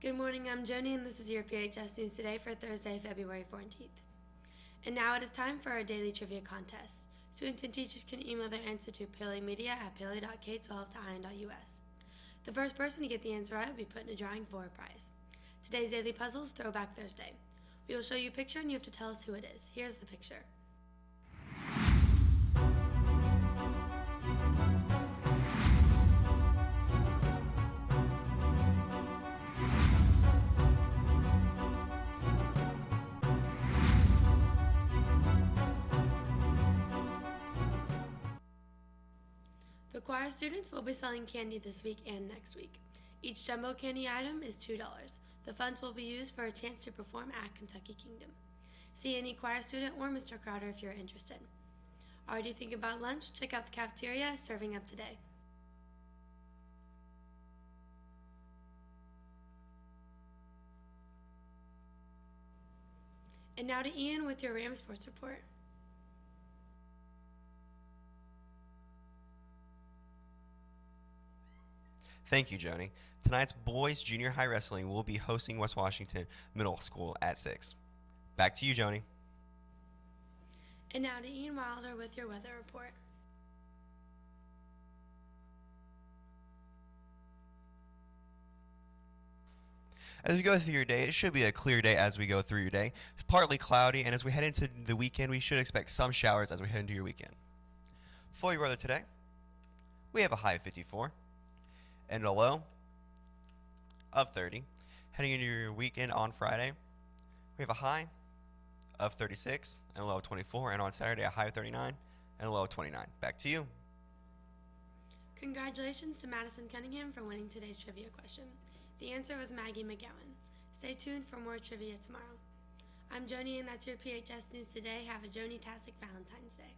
Good morning, I'm Joni and this is your PHS News Today for Thursday, February 14th. And now it is time for our daily trivia contest. Students and teachers can email their answer to paleymedia@paley.k12.in.us. The first person to get the answer right will be put in a drawing for a prize. Today's daily puzzle is Throwback Thursday. We will show you a picture and you have to tell us who it is. Here's the picture. The choir students will be selling candy this week and next week. Each jumbo candy item is $2. The funds will be used for a chance to perform at Kentucky Kingdom. See any choir student or Mr. Crowder if you're interested. Already thinking about lunch? Check out the cafeteria serving up today. And now to Ian with your Rams Sports Report. Thank you, Joni. Tonight's boys junior high wrestling will be hosting West Washington Middle School at 6. Back to you, Joni. And now to Ian Wilder with your weather report. As we go through your day, it should be a clear day as we go through your day. It's partly cloudy, and as we head into the weekend, we should expect some showers as we head into your weekend. For your weather today, we have a high of 54. And a low of 30. Heading into your weekend on Friday, we have a high of 36 and a low of 24. And on Saturday, a high of 39 and a low of 29. Back to you. Congratulations to Madison Cunningham for winning today's trivia question. The answer was Maggie McGowan. Stay tuned for more trivia tomorrow. I'm Joni and that's your PHS News Today. Have a Joni-tastic Valentine's Day.